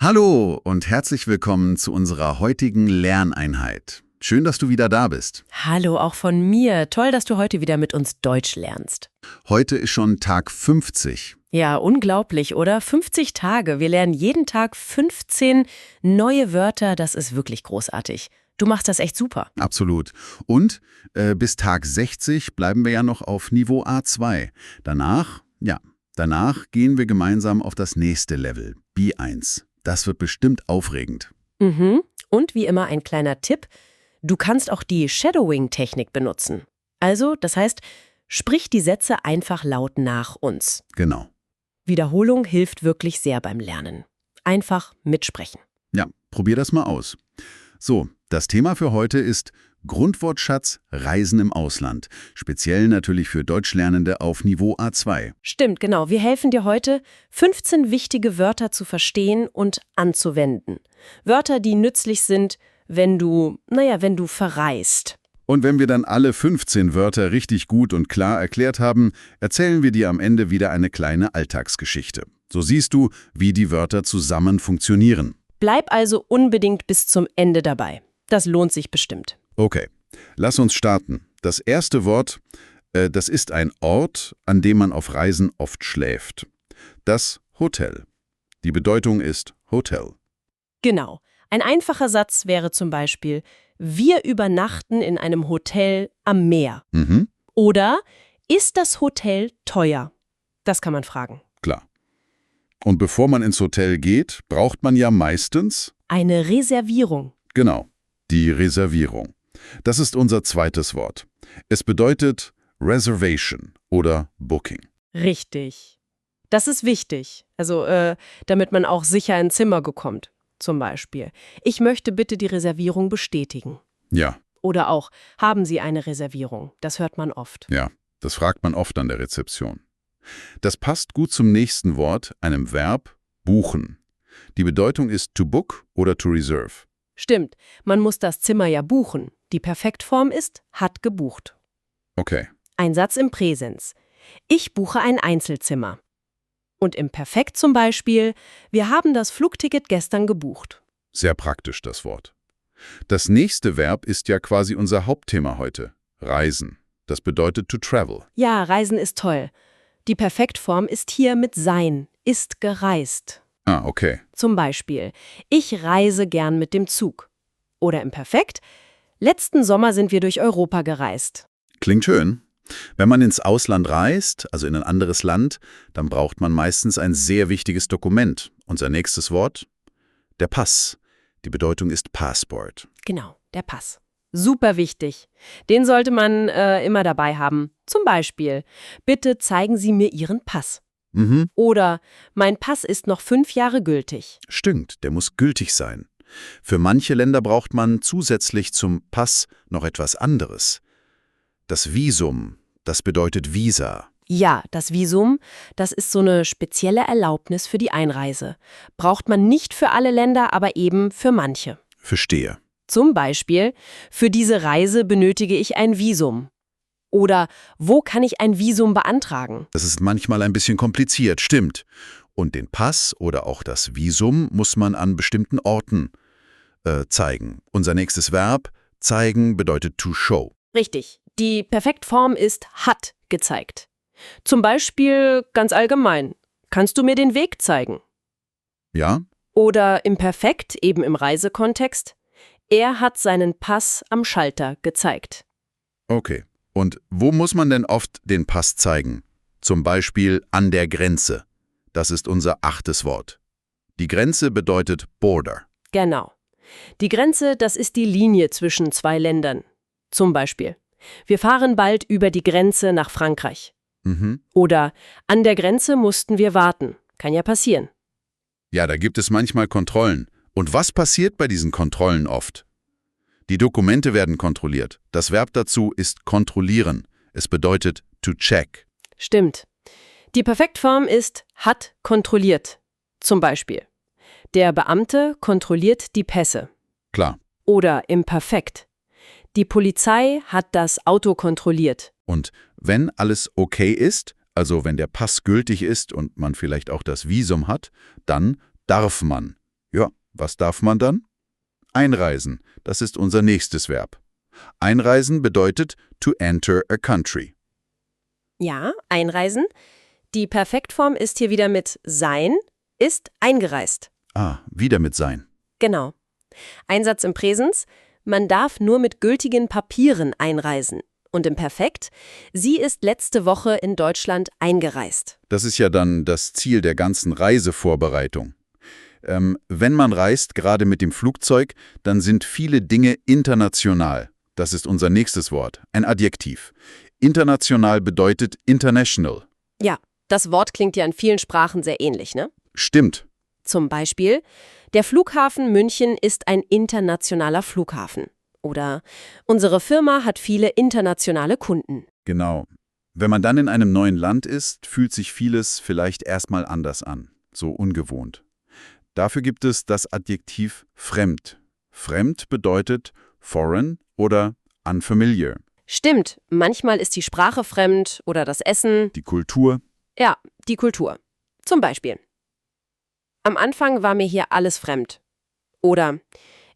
Hallo und herzlich willkommen zu unserer heutigen Lerneinheit. Schön, dass du wieder da bist. Hallo, auch von mir. Toll, dass du heute wieder mit uns Deutsch lernst. Heute ist schon Tag 50. Ja, unglaublich, oder? 50 Tage. Wir lernen jeden Tag 15 neue Wörter. Das ist wirklich großartig. Du machst das echt super. Absolut. Und bis Tag 60 bleiben wir ja noch auf Niveau A2. Danach gehen wir gemeinsam auf das nächste Level, B1. Das wird bestimmt aufregend. Und wie immer ein kleiner Tipp. Du kannst auch die Shadowing-Technik benutzen. Also, das heißt, sprich die Sätze einfach laut nach uns. Genau. Wiederholung hilft wirklich sehr beim Lernen. Einfach mitsprechen. Ja, probier das mal aus. So, das Thema für heute ist Grundwortschatz Reisen im Ausland. Speziell natürlich für Deutschlernende auf Niveau A2. Stimmt, genau. Wir helfen dir heute, 15 wichtige Wörter zu verstehen und anzuwenden. Wörter, die nützlich sind, wenn du verreist. Und wenn wir dann alle 15 Wörter richtig gut und klar erklärt haben, erzählen wir dir am Ende wieder eine kleine Alltagsgeschichte. So siehst du, wie die Wörter zusammen funktionieren. Bleib also unbedingt bis zum Ende dabei. Das lohnt sich bestimmt. Okay, lass uns starten. Das erste Wort, das ist ein Ort, an dem man auf Reisen oft schläft. Das Hotel. Die Bedeutung ist Hotel. Genau. Ein einfacher Satz wäre zum Beispiel: Wir übernachten in einem Hotel am Meer. Oder: Ist das Hotel teuer? Das kann man fragen. Klar. Und bevor man ins Hotel geht, braucht man ja meistens, Eine Reservierung. genau, die Reservierung. Das ist unser zweites Wort. Es bedeutet Reservation oder Booking. Richtig. Das ist wichtig. Also, damit man auch sicher ein Zimmer bekommt. Zum Beispiel: Ich möchte bitte die Reservierung bestätigen. Ja, Oder auch: Haben Sie eine Reservierung? Das hört man oft. das fragt man oft an der Rezeption. Das passt gut zum nächsten Wort, einem Verb, buchen. Die Bedeutung ist to book oder to reserve. Stimmt, man muss das Zimmer ja buchen. Die Perfektform ist hat gebucht. Okay, Ein Satz im Präsens: Ich buche ein Einzelzimmer. Und im Perfekt zum Beispiel: Wir haben das Flugticket gestern gebucht. sehr praktisch das Wort. Das nächste Verb ist ja quasi unser Hauptthema heute, reisen. Das bedeutet to travel. Ja, Reisen ist toll. Die Perfektform ist hier mit sein, ist gereist. Ah, okay. Zum Beispiel: Ich reise gern mit dem Zug. Oder im Perfekt: Letzten Sommer sind wir durch Europa gereist. Klingt schön. Wenn man ins Ausland reist, also in ein anderes Land, dann braucht man meistens ein sehr wichtiges Dokument. Unser nächstes Wort? Der Pass. Die Bedeutung ist Passport. Genau, der Pass. Super wichtig. Den sollte man immer dabei haben. Zum Beispiel: Bitte zeigen Sie mir Ihren Pass. Oder: Mein Pass ist noch 5 Jahre gültig. Stimmt, der muss gültig sein. Für manche Länder braucht man zusätzlich zum Pass noch etwas anderes. Das Visum, das bedeutet Visa. Ja, das Visum, das ist so eine spezielle Erlaubnis für die Einreise. Braucht man nicht für alle Länder, aber eben für manche. Verstehe. Zum Beispiel: Für diese Reise benötige ich ein Visum. Oder: Wo kann ich ein Visum beantragen? Das ist manchmal ein bisschen kompliziert, stimmt. Und den Pass oder auch das Visum muss man an bestimmten Orten zeigen. Unser nächstes Verb, zeigen, bedeutet to show. Richtig. Die Perfektform ist hat gezeigt. Zum Beispiel ganz allgemein: Kannst du mir den Weg zeigen? Ja? Oder im Perfekt, eben im Reisekontext: Er hat seinen Pass am Schalter gezeigt. Okay. Und wo muss man denn oft den Pass zeigen? Zum Beispiel an der Grenze. Das ist unser 8. Wort. Die Grenze bedeutet Border. Genau. Die Grenze, das ist die Linie zwischen 2 Ländern. Zum Beispiel: Wir fahren bald über die Grenze nach Frankreich. Oder: An der Grenze mussten wir warten. Kann ja passieren. Ja, da gibt es manchmal Kontrollen. Und was passiert bei diesen Kontrollen oft? Die Dokumente werden kontrolliert. Das Verb dazu ist kontrollieren. Es bedeutet to check. Stimmt. Die Perfektform ist hat kontrolliert. Zum Beispiel: Der Beamte kontrolliert die Pässe. Klar. Oder im Perfekt: Die Polizei hat das Auto kontrolliert. Und wenn alles okay ist, also wenn der Pass gültig ist und man vielleicht auch das Visum hat, dann darf man. Ja, was darf man dann? Einreisen, das ist unser nächstes Verb. Einreisen bedeutet to enter a country. Ja, einreisen. Die Perfektform ist hier wieder mit sein, ist eingereist. Ah, wieder mit sein. Genau. Einsatz im Präsens. Man darf nur mit gültigen Papieren einreisen. Und im Perfekt, sie ist letzte Woche in Deutschland eingereist. Das ist ja dann das Ziel der ganzen Reisevorbereitung. Wenn man reist, gerade mit dem Flugzeug, dann sind viele Dinge international. Das ist unser nächstes Wort, ein Adjektiv. International bedeutet international. Ja, das Wort klingt ja in vielen Sprachen sehr ähnlich, ne? Stimmt. Zum Beispiel, der Flughafen München ist ein internationaler Flughafen. Oder unsere Firma hat viele internationale Kunden. Genau. Wenn man dann in einem neuen Land ist, fühlt sich vieles vielleicht erstmal anders an, so ungewohnt. Dafür gibt es das Adjektiv fremd. Fremd bedeutet foreign oder unfamiliar. Stimmt, manchmal ist die Sprache fremd oder das Essen. Die Kultur. Ja, die Kultur. Zum Beispiel. Am Anfang war mir hier alles fremd. Oder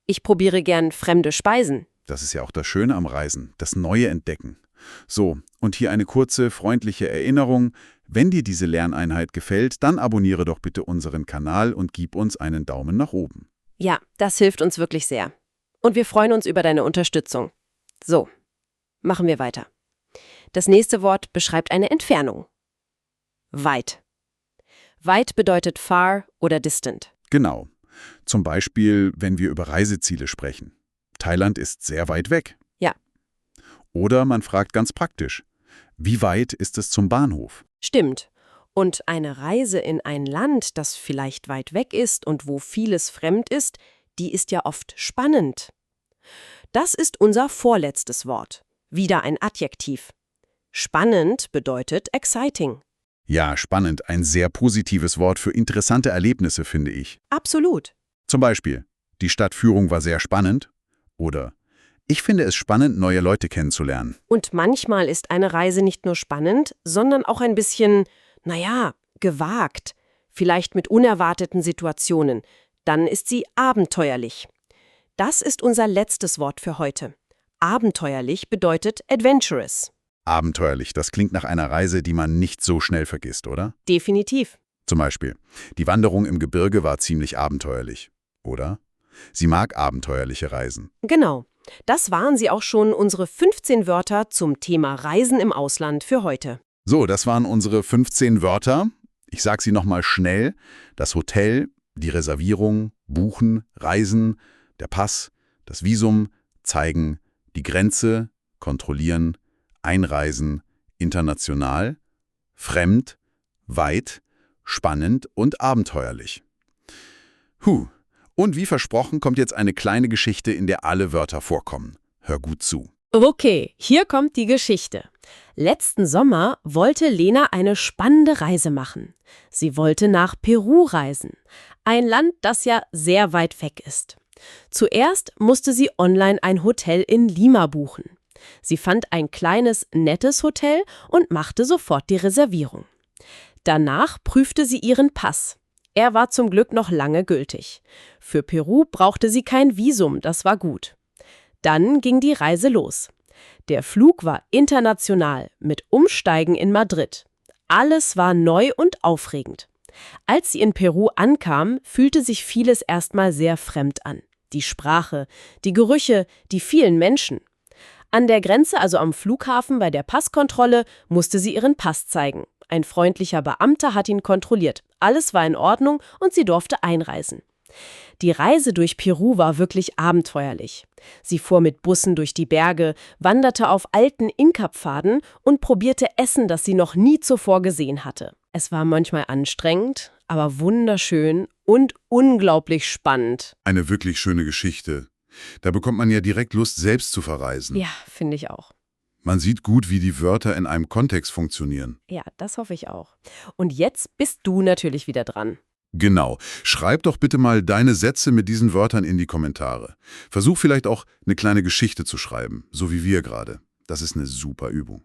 ich probiere gern fremde Speisen. Das ist ja auch das Schöne am Reisen, das Neue entdecken. So, und hier eine kurze, freundliche Erinnerung. Wenn dir diese Lerneinheit gefällt, dann abonniere doch bitte unseren Kanal und gib uns einen Daumen nach oben. Ja, das hilft uns wirklich sehr. Und wir freuen uns über deine Unterstützung. So, machen wir weiter. Das nächste Wort beschreibt eine Entfernung. Weit. Weit bedeutet far oder distant. Genau. Zum Beispiel, wenn wir über Reiseziele sprechen. Thailand ist sehr weit weg. Ja. Oder man fragt ganz praktisch, wie weit ist es zum Bahnhof? Stimmt. Und eine Reise in ein Land, das vielleicht weit weg ist und wo vieles fremd ist, die ist ja oft spannend. Das ist unser vorletztes Wort. Wieder ein Adjektiv. Spannend bedeutet exciting. Ja, spannend, ein sehr positives Wort für interessante Erlebnisse, finde ich. Absolut. Zum Beispiel, die Stadtführung war sehr spannend. Oder, ich finde es spannend, neue Leute kennenzulernen. Und manchmal ist eine Reise nicht nur spannend, sondern auch ein bisschen, gewagt. Vielleicht mit unerwarteten Situationen. Dann ist sie abenteuerlich. Das ist unser letztes Wort für heute. Abenteuerlich bedeutet adventurous. Abenteuerlich, das klingt nach einer Reise, die man nicht so schnell vergisst, oder? Definitiv. Zum Beispiel, die Wanderung im Gebirge war ziemlich abenteuerlich. Oder? Sie mag abenteuerliche Reisen. Genau. Das waren sie auch schon, unsere 15 Wörter zum Thema Reisen im Ausland für heute. So, das waren unsere 15 Wörter. Ich sage sie nochmal schnell. Das Hotel, die Reservierung, Buchen, Reisen, der Pass, das Visum, zeigen, die Grenze, kontrollieren, einreisen, international, fremd, weit, spannend und abenteuerlich. Und wie versprochen kommt jetzt eine kleine Geschichte, in der alle Wörter vorkommen. Hör gut zu. Okay, hier kommt die Geschichte. Letzten Sommer wollte Lena eine spannende Reise machen. Sie wollte nach Peru reisen. Ein Land, das ja sehr weit weg ist. Zuerst musste sie online ein Hotel in Lima buchen. Sie fand ein kleines, nettes Hotel und machte sofort die Reservierung. Danach prüfte sie ihren Pass. Er war zum Glück noch lange gültig. Für Peru brauchte sie kein Visum, das war gut. Dann ging die Reise los. Der Flug war international, mit Umsteigen in Madrid. Alles war neu und aufregend. Als sie in Peru ankam, fühlte sich vieles erstmal sehr fremd an. Die Sprache, die Gerüche, die vielen Menschen. An der Grenze, also am Flughafen bei der Passkontrolle, musste sie ihren Pass zeigen. Ein freundlicher Beamter hat ihn kontrolliert. Alles war in Ordnung und sie durfte einreisen. Die Reise durch Peru war wirklich abenteuerlich. Sie fuhr mit Bussen durch die Berge, wanderte auf alten Inka-Pfaden und probierte Essen, das sie noch nie zuvor gesehen hatte. Es war manchmal anstrengend, aber wunderschön und unglaublich spannend. Eine wirklich schöne Geschichte. Da bekommt man ja direkt Lust, selbst zu verreisen. Ja, finde ich auch. Man sieht gut, wie die Wörter in einem Kontext funktionieren. Ja, das hoffe ich auch. Und jetzt bist du natürlich wieder dran. Genau. Schreib doch bitte mal deine Sätze mit diesen Wörtern in die Kommentare. Versuch vielleicht auch, eine kleine Geschichte zu schreiben, so wie wir gerade. Das ist eine super Übung.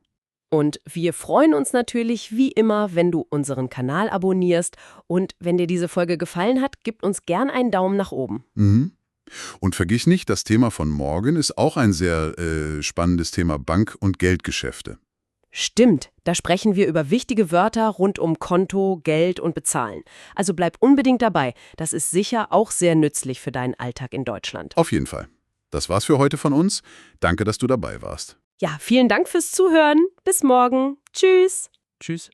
Und wir freuen uns natürlich wie immer, wenn du unseren Kanal abonnierst. Und wenn dir diese Folge gefallen hat, gib uns gern einen Daumen nach oben. Mhm. Und vergiss nicht, das Thema von morgen ist auch ein sehr spannendes Thema: Bank- und Geldgeschäfte. Stimmt, da sprechen wir über wichtige Wörter rund um Konto, Geld und Bezahlen. Also bleib unbedingt dabei. Das ist sicher auch sehr nützlich für deinen Alltag in Deutschland. Auf jeden Fall. Das war's für heute von uns. Danke, dass du dabei warst. Ja, vielen Dank fürs Zuhören. Bis morgen. Tschüss. Tschüss.